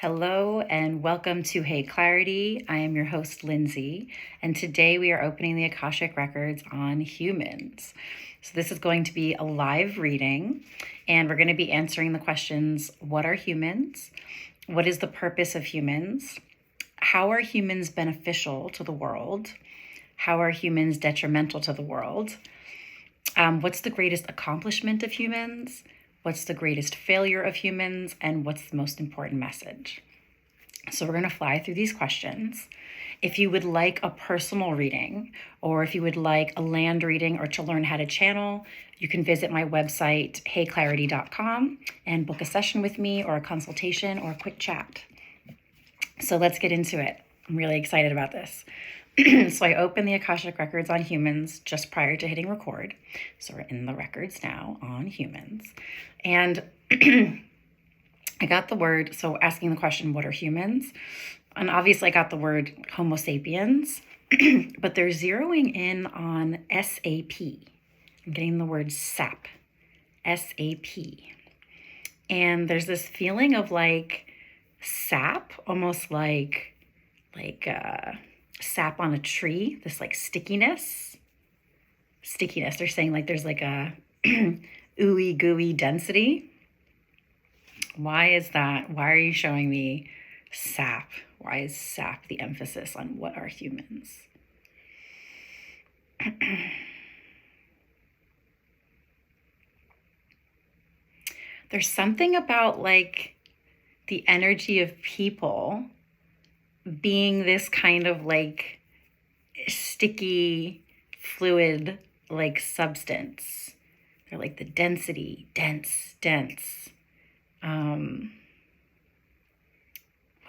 Hello and welcome to Hey Clarity. I am your host, Lindsay, and today we are opening the Akashic Records on humans. So this is going to be a live reading, and we're going to be answering the questions: what are humans? What is the purpose of humans? How are humans beneficial to the world? How are humans detrimental to the world? What's the greatest accomplishment of humans? What's the greatest failure of humans? And what's the most important message? So we're going to fly through these questions. If you would like a personal reading, or if you would like a land reading, or to learn how to channel, you can visit my website, heyclarity.com, and book a session with me, or a consultation, or a quick chat. So let's get into it. I'm really excited about this. So I opened the Akashic Records on humans just prior to hitting record. So we're in the records now on humans. And I got the word, so asking the question, what are humans? And obviously I got the word Homo sapiens, but they're zeroing in on SAP. I'm getting the word SAP, S-A-P. And there's this feeling of like sap, almost like sap on a tree, this like stickiness. They're saying like there's like a ooey gooey density. Why is that? Why are you showing me sap? Why is sap the emphasis on what are humans? There's something about like the energy of people being this kind of like sticky fluid like substance. They're like the density, dense. What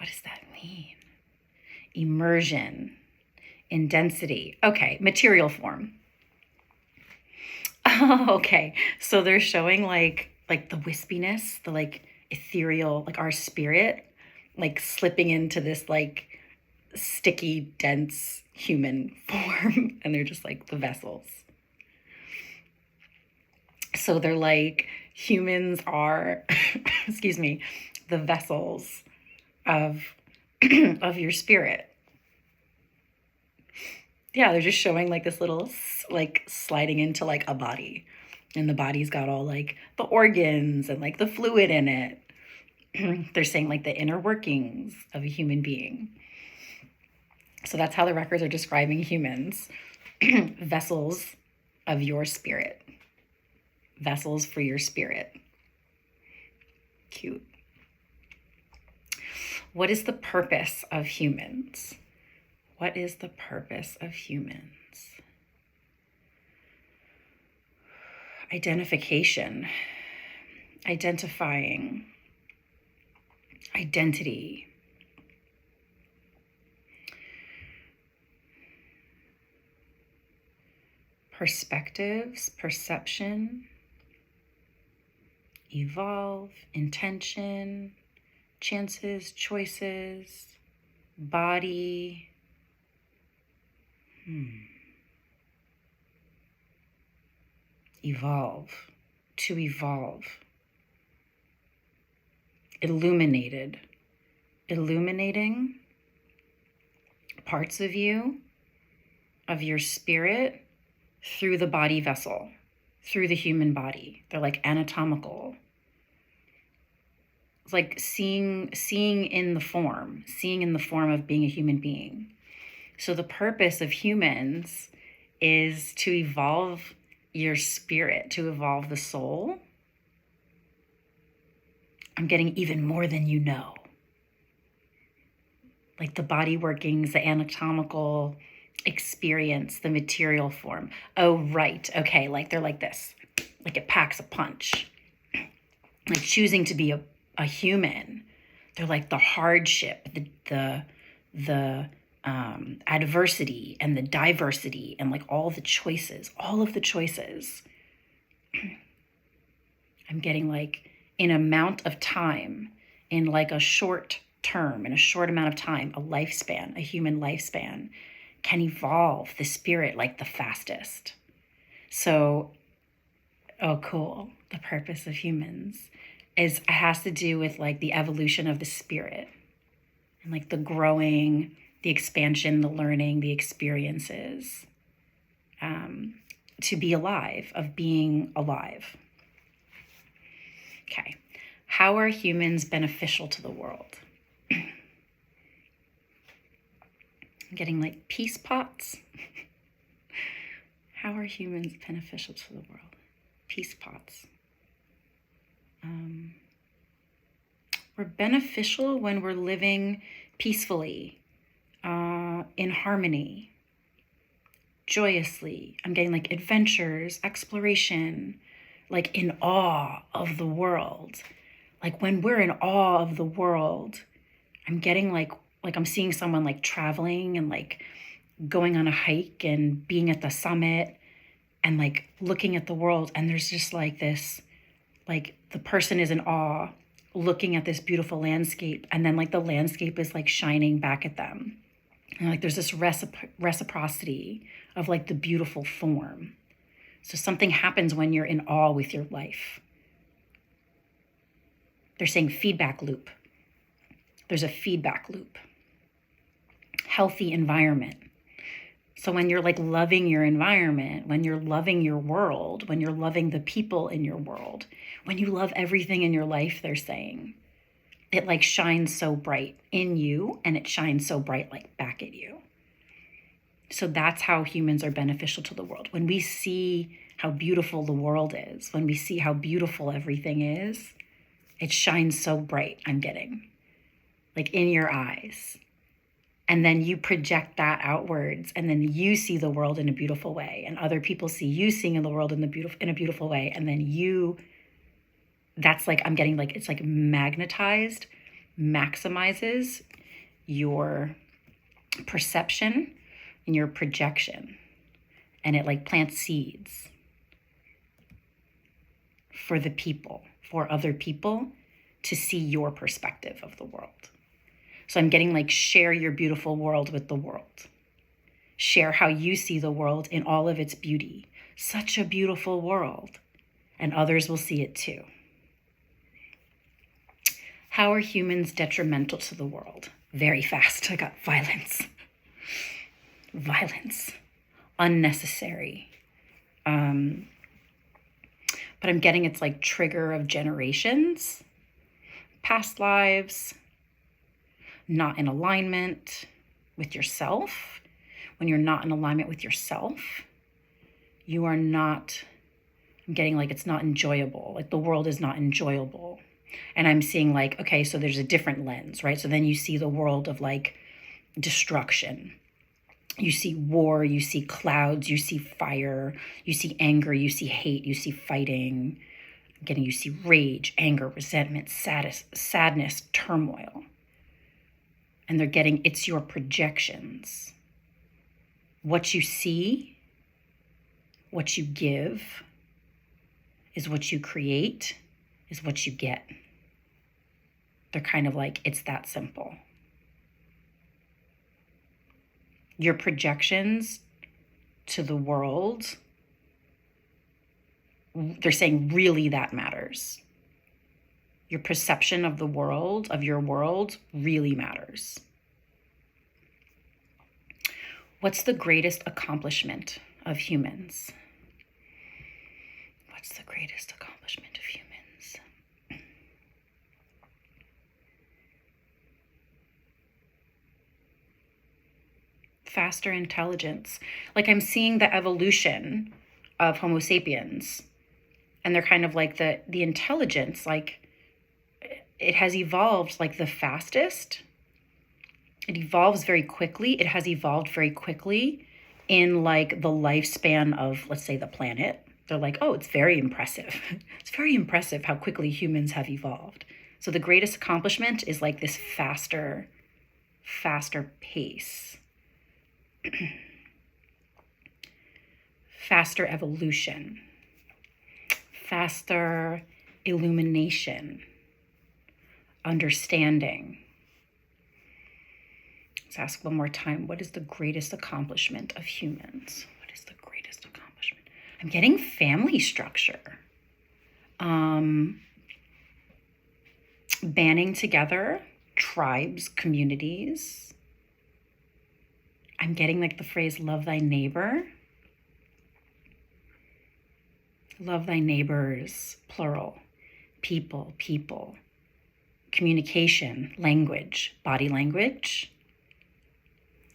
does that mean? Immersion in density. Okay, material form. Oh, okay. So they're showing like the wispiness, the like ethereal, like our spirit, like slipping into this like sticky, dense human form. And they're just like the vessels. So they're like, humans are, excuse me, the vessels of of your spirit. Yeah, they're just showing like this little like sliding into like a body, and the body's got all like the organs and like the fluid in it. They're saying like the inner workings of a human being. So that's how the records are describing humans. Vessels of your spirit. Vessels for your spirit. Cute. What is the purpose of humans? What is the purpose of humans? Identification, identifying, identity. Perspectives, perception, evolve, intention, chances, choices, body. Evolve, to evolve. Illuminated, illuminating parts of you, of your spirit, through the body vessel, through the human body. They're like anatomical. It's like seeing in the form of being a human being. So the purpose of humans is to evolve your spirit, to evolve the soul. I'm getting even more than you know. Like the body workings, the anatomical experience, the material form. Oh, right. Okay, like they're like this. Like it packs a punch. Like choosing to be a human. They're like the hardship, the adversity and the diversity and like all of the choices. I'm getting like in amount of time, in like a short term, in a short amount of time, a human lifespan can evolve the spirit like the fastest. So, oh, cool. The purpose of humans has to do with like the evolution of the spirit. and like the growing, the expansion, the learning, the experiences, to be alive, of being alive. Okay. How are humans beneficial to the world? I'm getting like peace pots. How are humans beneficial to the world? Peace pots. We're beneficial when we're living peacefully, in harmony, joyously. I'm getting like adventures, exploration, like in awe of the world. Like when we're in awe of the world, I'm getting like I'm seeing someone like traveling and like going on a hike and being at the summit and like looking at the world. And there's just like this, like the person is in awe looking at this beautiful landscape. And then like the landscape is like shining back at them. And like there's this reciprocity of like the beautiful form. So something happens when you're in awe with your life. They're saying feedback loop. There's a feedback loop. Healthy environment. So when you're like loving your environment, when you're loving your world, when you're loving the people in your world, when you love everything in your life, they're saying, it like shines so bright in you and it shines so bright like back at you. So that's how humans are beneficial to the world. When we see how beautiful the world is, when we see how beautiful everything is, it shines so bright, I'm getting, like in your eyes. And then you project that outwards, and then you see the world in a beautiful way, and other people see you seeing the world in a beautiful way, and then that's like, I'm getting like, it's like magnetized, maximizes your perception and your projection, and it like plants seeds for the people, for other people to see your perspective of the world. So I'm getting like, share your beautiful world with the world. Share how you see the world in all of its beauty. Such a beautiful world. And others will see it too. How are humans detrimental to the world? Very fast. I got violence. Violence. Unnecessary. But I'm getting it's like trigger of generations. Past lives. Not in alignment with yourself. When you're not in alignment with yourself, you are not, I'm getting like it's not enjoyable. Like the world is not enjoyable. And I'm seeing like, okay, so there's a different lens, right? So then you see the world of like destruction. You see war, you see clouds, you see fire, you see anger, you see hate, you see fighting. I'm getting, you see rage, anger, resentment, sadness, turmoil. And they're getting, it's your projections. What you see, what you give, is what you create, is what you get. They're kind of like, it's that simple. Your projections to the world, they're saying really that matters. Your perception of the world, of your world, really matters. What's the greatest accomplishment of humans? What's the greatest accomplishment of humans? Faster intelligence. Like I'm seeing the evolution of Homo sapiens, and they're kind of like the intelligence, like it has evolved like the fastest. It evolves very quickly. It has evolved very quickly in like the lifespan of, let's say, the planet. They're like, oh, it's very impressive. It's very impressive how quickly humans have evolved. So the greatest accomplishment is like this faster pace. Faster evolution. Faster illumination. Understanding. Let's ask one more time. What is the greatest accomplishment of humans? What is the greatest accomplishment? I'm getting family structure. Banding together tribes, communities. I'm getting like the phrase, love thy neighbor. Love thy neighbors, plural. People. Communication, language, body language.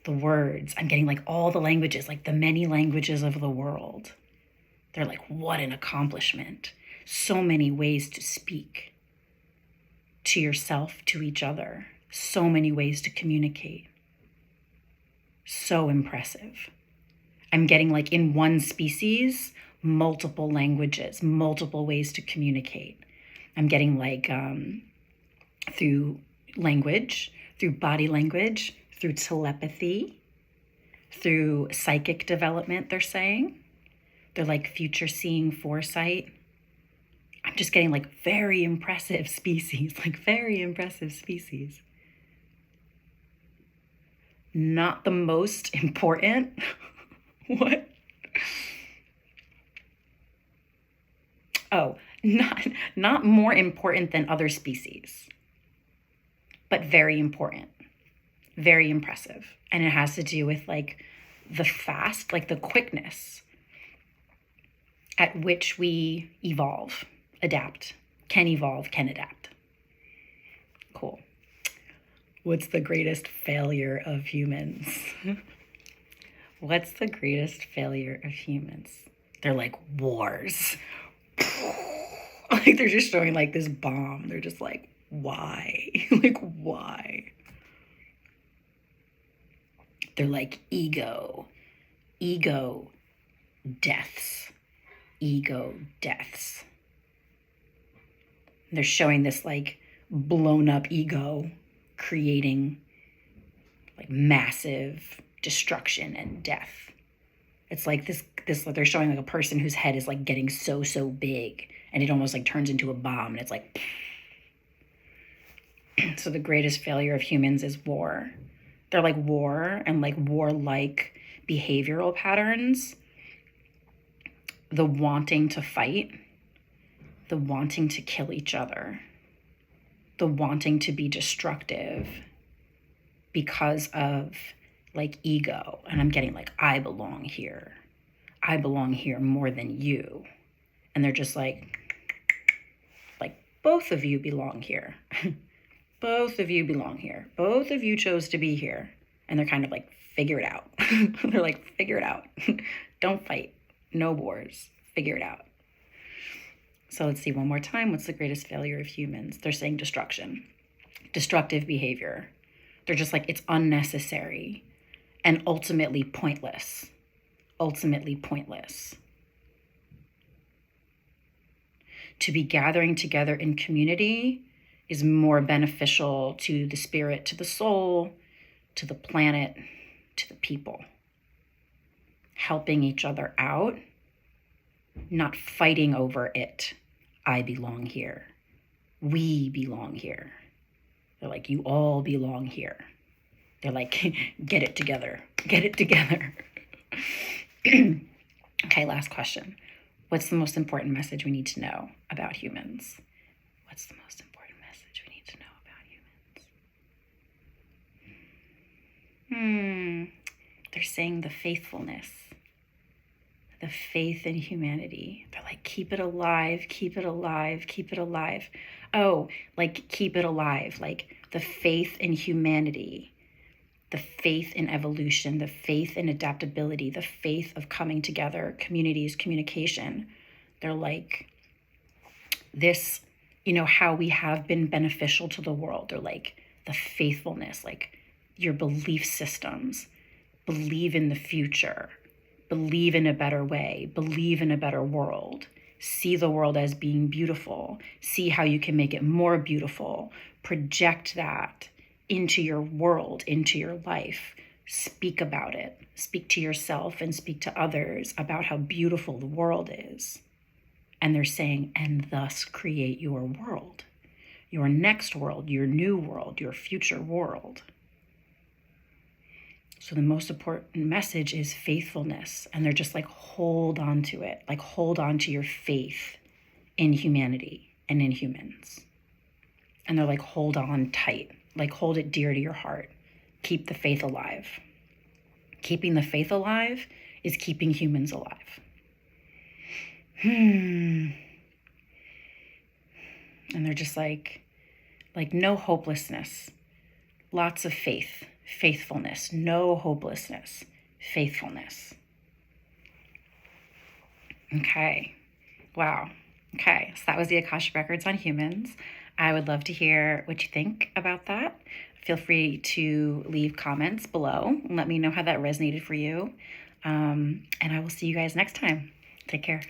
The words, I'm getting like all the languages, like the many languages of the world. They're like, what an accomplishment. So many ways to speak to yourself, to each other. So many ways to communicate. So impressive. I'm getting like in one species, multiple languages, multiple ways to communicate. I'm getting like through language, through body language, through telepathy, through psychic development, they're saying. They're like future seeing foresight. I'm just getting like very impressive species, like very impressive species. Not the most important. What? Oh, not more important than other species, but very important, very impressive. And it has to do with like the fast, like the quickness at which we evolve, adapt, can evolve, can adapt. Cool. What's the greatest failure of humans? What's the greatest failure of humans? They're like wars. Like they're just showing like this bomb. They're just like, why? Like, why? They're like ego deaths. Ego deaths. They're showing this like blown up ego creating like massive destruction and death. It's like this they're showing like a person whose head is like getting so big and it almost like turns into a bomb, and it's like so the greatest failure of humans is war. They're like war and like warlike behavioral patterns. The wanting to fight, the wanting to kill each other, the wanting to be destructive because of like ego. And I'm getting like, I belong here more than you. And they're just like both of you belong here. Both of you belong here. Both of you chose to be here. And they're kind of like, figure it out. They're like, figure it out. Don't fight. No wars. Figure it out. So let's see one more time. What's the greatest failure of humans? They're saying destruction. Destructive behavior. They're just like, it's unnecessary and ultimately pointless. Ultimately pointless. To be gathering together in community is more beneficial to the spirit, to the soul, to the planet, to the people. Helping each other out, not fighting over it. I belong here. We belong here. They're like, you all belong here. They're like, get it together. Get it together. Okay, last question. What's the most important message we need to know about humans? What's the most important message we need to know about humans? They're saying the faithfulness, the faith in humanity. They're like, keep it alive, keep it alive, keep it alive. Oh, like keep it alive, like the faith in humanity, the faith in evolution, the faith in adaptability, the faith of coming together, communities, communication. They're like this, how we have been beneficial to the world. They're like the faithfulness, like your belief systems, believe in the future, believe in a better way, believe in a better world, see the world as being beautiful, see how you can make it more beautiful, project that into your world, into your life, speak about it, speak to yourself and speak to others about how beautiful the world is. And they're saying, and thus create your world, your next world, your new world, your future world. So the most important message is faithfulness. And they're just like, hold on to it. Like, hold on to your faith in humanity and in humans. And they're like, hold on tight. like hold it dear to your heart. Keep the faith alive. Keeping the faith alive is keeping humans alive. And they're just like no hopelessness, lots of faith, faithfulness, no hopelessness, faithfulness. Okay. Wow. Okay. So that was the Akashic Records on humans. I would love to hear what you think about that. Feel free to leave comments below and let me know how that resonated for you. And I will see you guys next time. Take care.